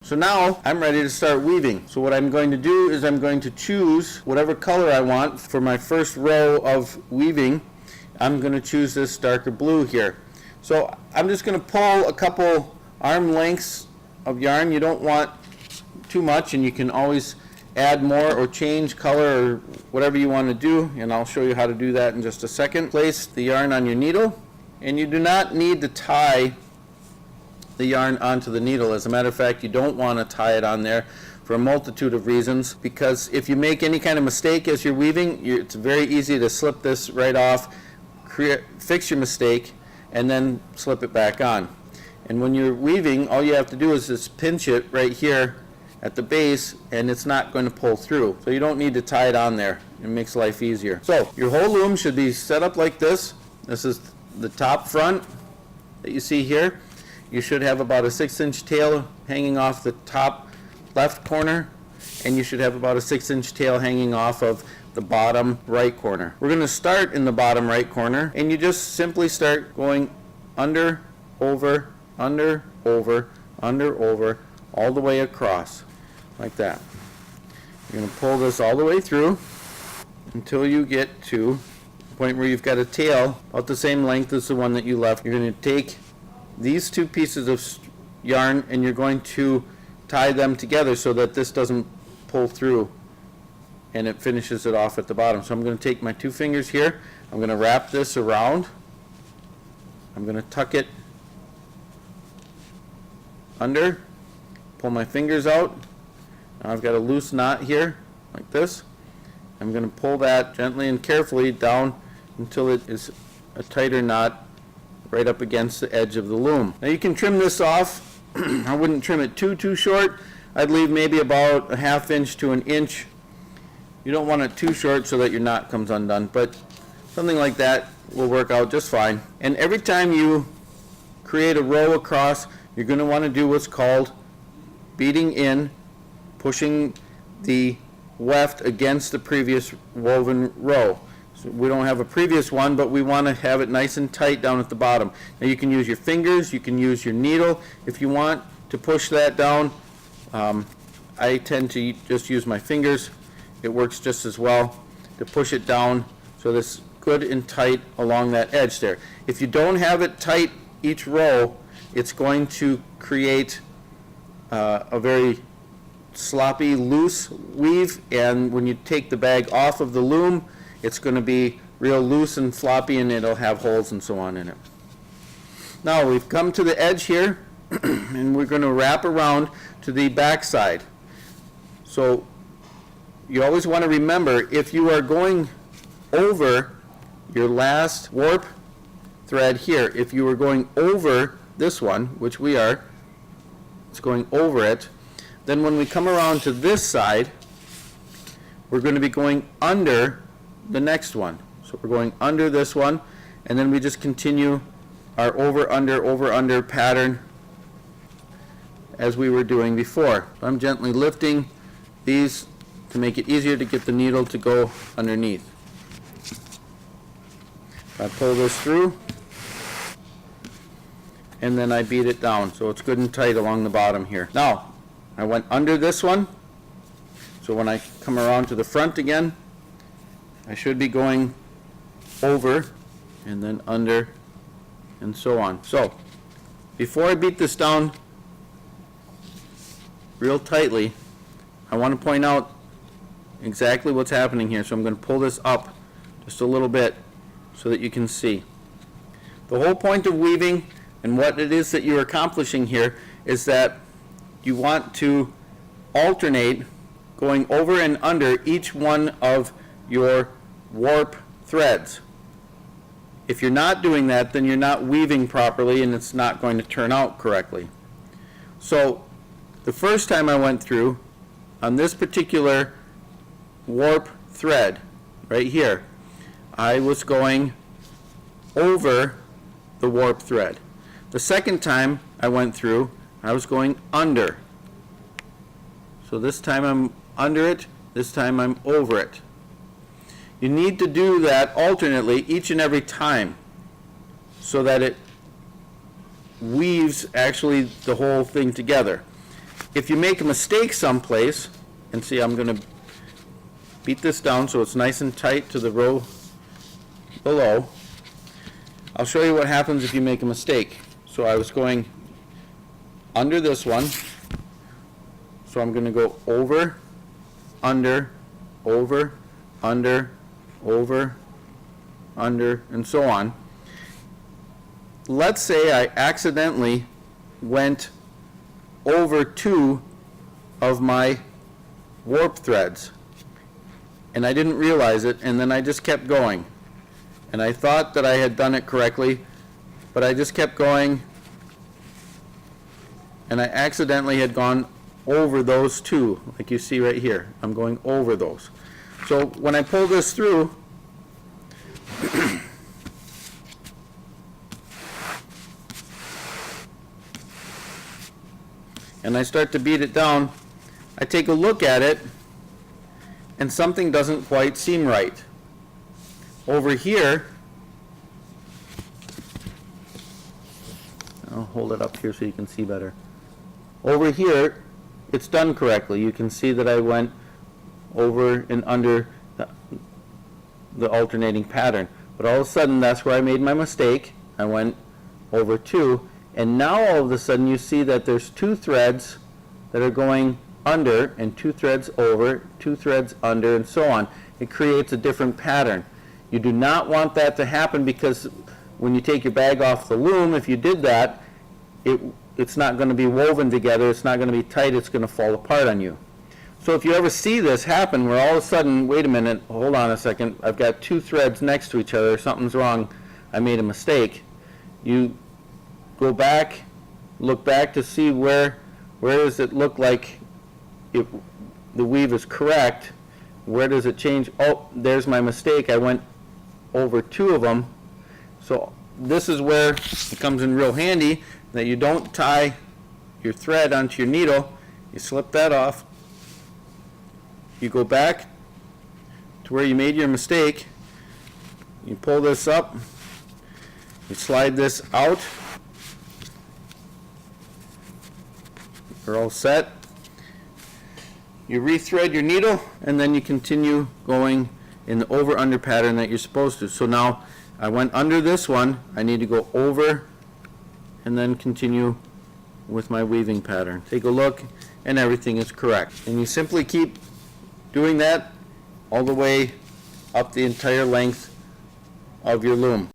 So now I'm ready to start weaving. So what I'm going to do is I'm going to choose whatever color I want for my first row of weaving. I'm going to choose this darker blue here. So I'm just going to pull a couple arm lengths of yarn. You don't want too much, and you can always add more or change color or whatever you want to do, and I'll show you how to do that in just a second. Place the yarn on your needle, and you do not need to tie the yarn onto the needle. As a matter of fact, you don't want to tie it on there for a multitude of reasons, because if you make any kind of mistake as you're weaving, it's very easy to slip this right off, fix your mistake, and then slip it back on. And when you're weaving, all you have to do is just pinch it right here at the base, and it's not going to pull through. So you don't need to tie it on there. It makes life easier. So your whole loom should be set up like this. This is the top front that you see here. You should have about a 6-inch tail hanging off the top left corner, and you should have about a 6-inch tail hanging off of the bottom right corner. We're going to start in the bottom right corner, and you just simply start going under, over, under, over, under, over, all the way across, like that. You're going to pull this all the way through until you get to the point where you've got a tail about the same length as the one that you left. You're going to take these two pieces of yarn and you're going to tie them together so that this doesn't pull through and it finishes it off at the bottom. So I'm going to take my 2 fingers here, I'm going to wrap this around, I'm going to tuck it under, pull my fingers out. Now I've got a loose knot here like this. I'm going to pull that gently and carefully down until it is a tighter knot right up against the edge of the loom. Now you can trim this off. I wouldn't trim it too short. I'd leave maybe about a 1/2 inch to 1 inch. You don't want it too short so that your knot comes undone, but something like that will work out just fine. And every time you create a row across, you're going to want to do what's called beating in, pushing the weft against the previous woven row. So we don't have a previous one, but we want to have it nice and tight down at the bottom. Now you can use your fingers, you can use your needle if you want to push that down. I tend to just use my fingers. It works just as well to push it down so this good and tight along that edge there. If you don't have it tight each row, it's going to create a very sloppy, loose weave, and when you take the bag off of the loom, it's going to be real loose and floppy, and it'll have holes and so on in it. Now we've come to the edge here, and we're going to wrap around to the back side. So you always want to remember, if you are going over your last warp thread here, if you are going over this one, which we are, it's going over it, then when we come around to this side, we're going to be going under the next one. So we're going under this one, and then we just continue our over under pattern as we were doing before. I'm gently lifting these to make it easier to get the needle to go underneath. I pull this through, and then I beat it down so it's good and tight along the bottom here. Now I went under this one, so when I come around to the front again, I should be going over and then under and so on. So before I beat this down real tightly, I want to point out exactly what's happening here. So I'm going to pull this up just a little bit so that you can see. The whole point of weaving and what it is that you're accomplishing here is that you want to alternate going over and under each one of your warp threads. If you're not doing that, then you're not weaving properly and it's not going to turn out correctly. So the first time I went through on this particular warp thread right here, I was going over the warp thread. The second time I went through, I was going under. So this time I'm under it, this time I'm over it. You need to do that alternately each and every time so that it weaves actually the whole thing together. if you make a mistake someplace, and see, I'm going to beat this down so it's nice and tight to the row below. I'll show you what happens if you make a mistake. So I was going under this one, so I'm going to go over, under, over, under, over, under, and so on. Let's say I accidentally went over 2 of my warp threads, and I didn't realize it, and then I just kept going. And I thought that I had done it correctly, but I just kept going, and I accidentally had gone over those 2, like you see right here. I'm going over those. So when I pull this through, and I start to beat it down, I take a look at it, and something doesn't quite seem right. Over here, I'll hold it up here so you can see better. Over here, it's done correctly. You can see that I went over and under the alternating pattern. But all of a sudden, that's where I made my mistake. I went over 2, and now all of a sudden you see that there's 2 threads that are going under and 2 threads over, 2 threads under, and so on. It creates a different pattern. You do not want that to happen, because when you take your bag off the loom, if you did that, it's not going to be woven together, it's not going to be tight, it's going to fall apart on you. So if you ever see this happen where all of a sudden, wait a minute, hold on a second, I've got 2 threads next to each other, something's wrong, I made a mistake, you go back, look back to see where does it look like the weave is correct, where does it change? Oh, there's my mistake, I went over 2 of them. So this is where it comes in real handy that you don't tie your thread onto your needle. You slip that off, you go back to where you made your mistake, you pull this up, you slide this out, you're all set. You rethread your needle, and then you continue going in the over-under pattern that you're supposed to. So now I went under this one, I need to go over and then continue with my weaving pattern. Take a look, and everything is correct. And you simply keep doing that all the way up the entire length of your loom.